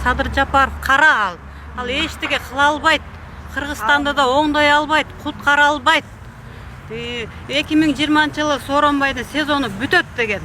Садыр Жапаров кара ал эчтеке кыла албайт. Кыргызстанда да оңдой албайт, куткара албайт. 2020-жылы Сооронбайдын сезону бүтөт деген.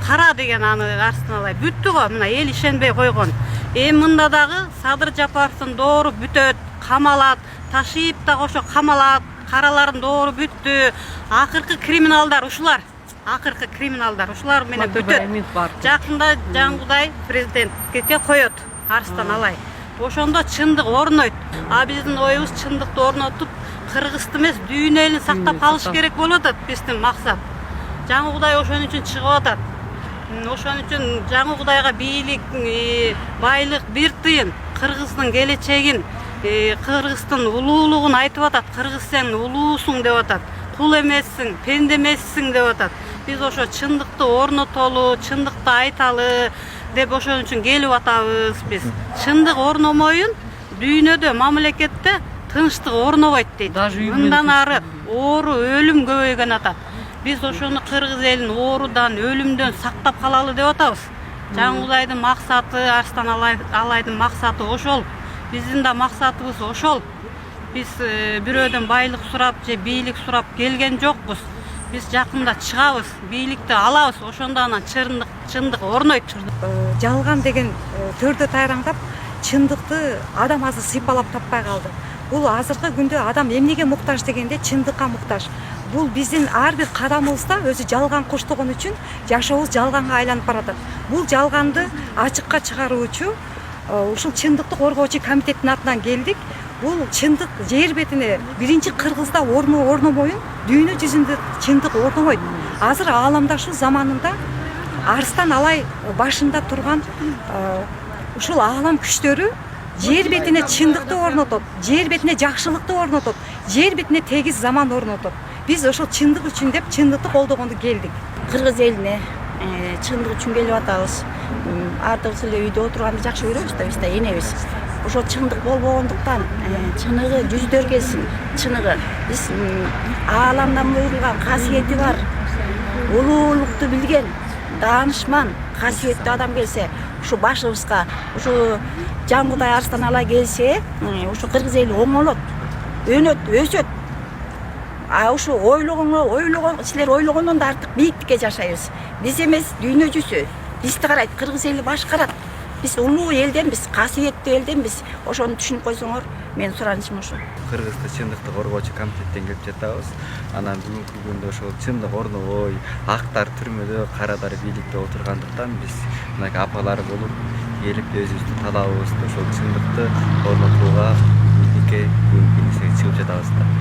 Кара деген аны Арстан алай бүттү го, мына эл ишенбей койгон. Эми мында дагы Садыр Жапаровдун доору бүтөт, Камалат, Ташиев да кошо Камалат, каралардын доору бүттү. Акыркы криминалдар ушулар. Ушулар менен бүтөт. Жакында Жангудай президентке коет Арстан алай. Ошондо чындык орнойт. А биздин оюбуз чындыкты орнотуп, Кыргызды эмес, дүйнө элин сактап калыш керек болуп атат биздин максат. Жангудай ошон үчүн чыгып атат. Ошон үчүн Жангудайга бийлик, байлык бир тыйын, Кыргыздын келечегин, Кыргыздын улуулугун айтып атат. Кыргыз сен улуусуң деп атат. Кул эмессиң, пенде эмессиң деп атат. Биз ошо чындыкты орнотолу, чындыкты айталы деп ошон үчүн келип атабыз биз. Чындык орномоюн дүйнөдө, мамлекетте тынчтык орнобойт дейт. Мындан ары оору, өлүм көбөйгөн атат. Биз ошону кыргыз элин оорудан, өлүмдөн сактап калалы деп атабыз. Жангудайдын максаты, Арстан Алайдын максаты ошол. Биздин да максатыбыз ошол. Биз бирөөдөн байлык сурап же бийлик сурап келген жокпуз. Биз жакында чыгабыз, бийликти алабыз, ошондо анан чындык орнойт. Жалган деген төрдө тайраңдап, чындыкты адам азыр сыйпалап таппай калды. Бул азыркы күндө адам эмнеге муктаж дегенде чындыкка муктаж. Бул биздин ар бир кадамыбызда өзү жалган коштогон үчүн жашообуз жалганга айланып баратат. Бул жалганды ачыкка чыгаруучу ушул чындыкты коргоочу комитеттин атынан келдик. Бул чындык жер бетине биринчи Кыргызда орномоюн, дүйнө жүзүндө чындык орномойт. Азыр ааламдаштуу заманында Арстан алай башында турган ушул аалам күчтөрү жер бетине чындыкты орнотот, жер бетине жакшылыкты орнотот, жер бетине тегиз заман орнотот. Биз ошол чындык үчүн деп чындыкты колдогонду келдик. Кыргыз элине чындык үчүн келип атабыз. Ар дырсы эле үйдө отурганды жакшы көрөбүз да, биз да энебиз. Ошол чындык болбогондуктан чыныгы жүздөр келсин, чыныгы. Биз ааламдан буйрулган касиети бар, улуулукту билген, даанышман, касиеттүү адам келсе, ушу башыбызга, ушу Жангудай Арстан алай келсе, ушу кыргыз эли оңолот, өнөт, өсөт. Ушу силер ойлогондон да артык бийиктикке жашайбыз. Биз эмес, дүйнө жүзү бизди карайт, кыргыз эли башкарат. Биз улуу элденбиз, касиеттүү элденбиз. Ошону түшүнүп койсоңор, менин суранычым ошо. Кыргызды чындыкты коргоочу комитеттен келип жатабыз. Анан бүгүнкү күндө ошол чындык орнобой, актар түрмөдө, карадар бийликте отургандыктан биз мына апалар болуп келип өзүбүздүн талабыбызды ошол чындыкты орнотууга Митингке бүгүнкү чыгып жатабыз да.